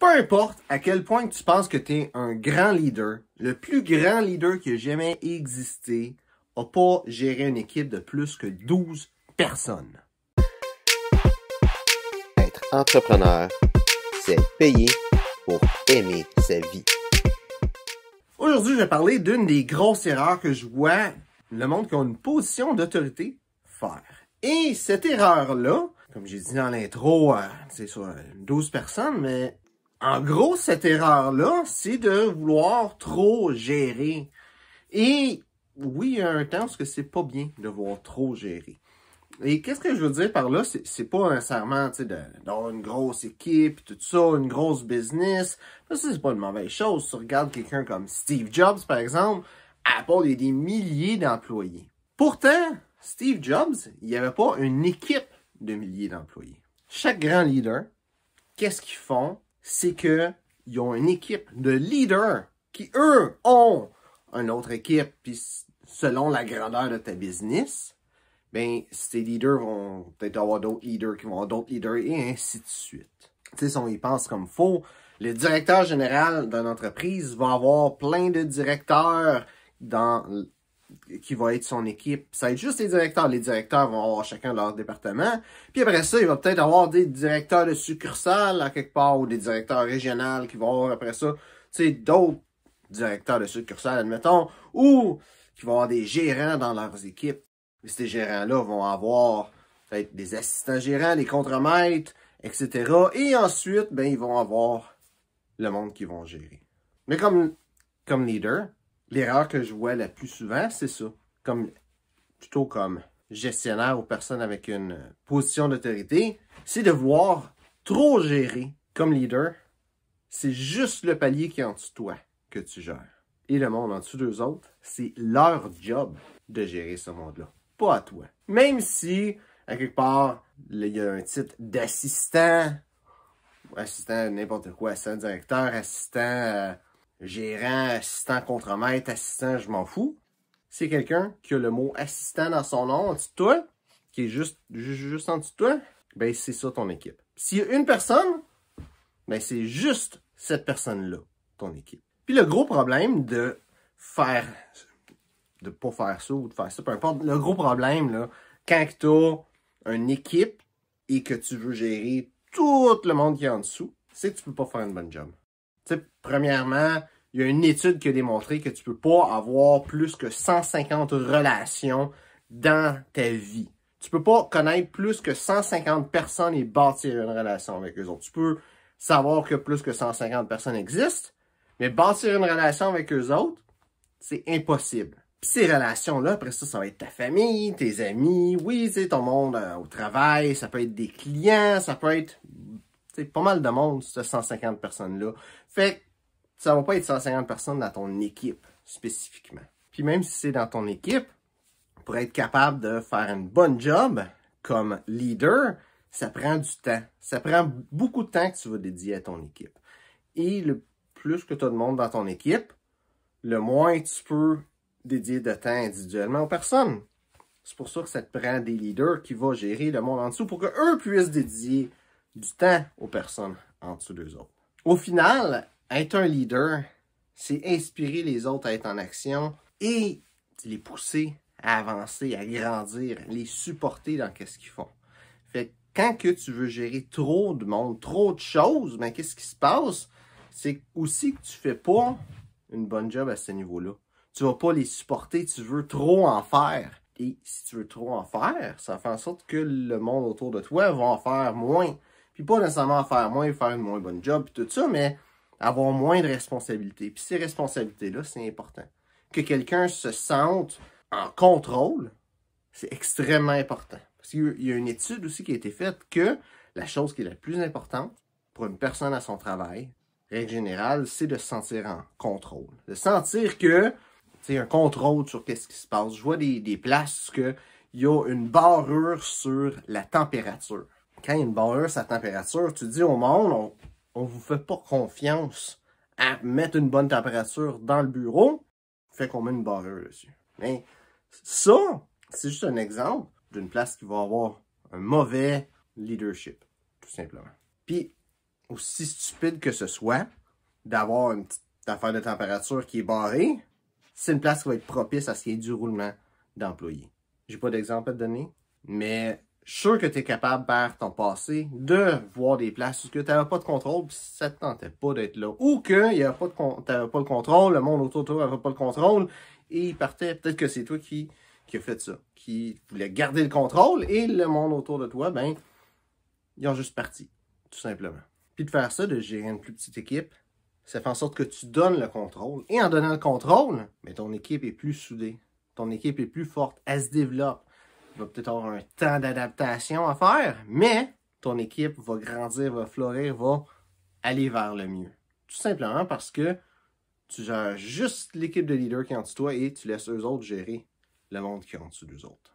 Peu importe à quel point tu penses que tu es un grand leader, le plus grand leader qui a jamais existé n'a pas géré une équipe de plus que 12 personnes. Être entrepreneur, c'est être payé pour aimer sa vie. Aujourd'hui, je vais parler d'une des grosses erreurs que je vois le monde qui a une position d'autorité faire. Et cette erreur-là, comme j'ai dit dans l'intro, c'est sur 12 personnes, mais en gros, cette erreur-là, c'est de vouloir trop gérer. Et oui, il y a un temps où c'est pas bien de vouloir trop gérer. Et qu'est-ce que je veux dire par là? C'est pas nécessairement d'avoir une grosse équipe, tout ça, une grosse business. Ça, c'est pas une mauvaise chose. Tu regardes quelqu'un comme Steve Jobs, par exemple, Apple, il y a des milliers d'employés. Pourtant, Steve Jobs, il n'y avait pas une équipe de milliers d'employés. Chaque grand leader, qu'est-ce qu'ils font? C'est qu'ils ont une équipe de leaders qui, eux, ont une autre équipe. Puis selon la grandeur de ta business, ben, ces leaders vont peut-être avoir d'autres leaders qui vont avoir d'autres leaders et ainsi de suite. Tu sais, si on y pense comme faux, le directeur général d'une entreprise va avoir plein de directeurs qui va être son équipe. Ça va être juste les directeurs. Les directeurs vont avoir chacun leur département. Puis après ça, il va peut-être avoir des directeurs de succursales à quelque part ou des directeurs régionaux qui vont avoir après ça, tu sais, d'autres directeurs de succursales, admettons, ou qui vont avoir des gérants dans leurs équipes. Et ces gérants-là vont avoir peut-être des assistants gérants, des contremaîtres, etc. Et ensuite, ben, ils vont avoir le monde qu'ils vont gérer. Mais comme leader, l'erreur que je vois la plus souvent, c'est ça. Plutôt comme gestionnaire ou personne avec une position d'autorité, c'est de vouloir trop gérer. Comme leader, c'est juste le palier qui est en dessous de toi que tu gères. Et le monde en dessous d'eux autres, c'est leur job de gérer ce monde-là. Pas à toi. Même si, à quelque part, il y a un titre d'assistant, assistant n'importe quoi, assistant directeur, assistant gérant, assistant contremaître, assistant, je m'en fous. C'est quelqu'un qui a le mot assistant dans son nom en dessous de toi, qui est juste en dessous de toi, ben c'est ça ton équipe. S'il y a une personne, ben c'est juste cette personne-là, ton équipe. Puis le gros problème de pas faire ça ou de faire ça, peu importe, le gros problème, là, quand tu as une équipe et que tu veux gérer tout le monde qui est en dessous, c'est que tu peux pas faire une bonne job. Tu sais, premièrement, il y a une étude qui a démontré que tu peux pas avoir plus que 150 relations dans ta vie. Tu peux pas connaître plus que 150 personnes et bâtir une relation avec eux autres. Tu peux savoir que plus que 150 personnes existent, mais bâtir une relation avec eux autres, c'est impossible. Puis ces relations-là, après ça va être ta famille, tes amis, oui, tu sais, ton monde au travail, ça peut être des clients, ça peut être pas mal de monde, ces 150 personnes-là. Fait que ça va pas être 150 personnes dans ton équipe, spécifiquement. Puis même si c'est dans ton équipe, pour être capable de faire une bonne job comme leader, ça prend du temps. Ça prend beaucoup de temps que tu vas dédier à ton équipe. Et le plus que tu as de monde dans ton équipe, le moins tu peux dédier de temps individuellement aux personnes. C'est pour ça que ça te prend des leaders qui vont gérer le monde en dessous pour qu'eux puissent dédier du temps aux personnes en dessous d'eux autres. Au final, être un leader, c'est inspirer les autres à être en action et les pousser à avancer, à grandir, les supporter dans ce qu'ils font. Fait que quand que tu veux gérer trop de monde, trop de choses, ben qu'est-ce qui se passe? C'est aussi que tu fais pas une bonne job à ce niveau-là. Tu vas pas les supporter, tu veux trop en faire. Et si tu veux trop en faire, ça fait en sorte que le monde autour de toi va en faire moins. Puis pas nécessairement en faire moins, faire une moins bonne job, puis tout ça, mais avoir moins de responsabilités. Puis ces responsabilités-là, c'est important. Que quelqu'un se sente en contrôle, c'est extrêmement important. Parce qu'il y a une étude aussi qui a été faite que la chose qui est la plus importante pour une personne à son travail, règle générale, c'est de se sentir en contrôle. De sentir que, tu sais, un contrôle sur qu'est-ce qui se passe. Je vois des places où il y a une barrure sur la température. Quand il y a une barrure sur la température, tu dis au monde, on vous fait pas confiance à mettre une bonne température dans le bureau, fait qu'on met une barrure dessus. Mais ça, c'est juste un exemple d'une place qui va avoir un mauvais leadership, tout simplement. Puis, aussi stupide que ce soit, d'avoir une petite affaire de température qui est barrée, c'est une place qui va être propice à ce qu'il y ait du roulement d'employés. J'ai pas d'exemple à te donner, mais je suis sûr que tu es capable, par ton passé, de voir des places où tu n'avais pas de contrôle, puis ça ne te tentait pas d'être là. Ou que tu n'avais pas le contrôle, le monde autour de toi n'avait pas le contrôle, et il partait. Peut-être que c'est toi qui a fait ça, qui voulait garder le contrôle, et le monde autour de toi, ben, ils ont juste parti, tout simplement. Puis de faire ça, de gérer une plus petite équipe, ça fait en sorte que tu donnes le contrôle. Et en donnant le contrôle, mais ton équipe est plus soudée. Ton équipe est plus forte. Elle se développe. Il va peut-être avoir un temps d'adaptation à faire, mais ton équipe va grandir, va fleurir, va aller vers le mieux. Tout simplement parce que tu gères juste l'équipe de leaders qui est en dessous de toi et tu laisses eux autres gérer le monde qui est en dessous d'eux autres.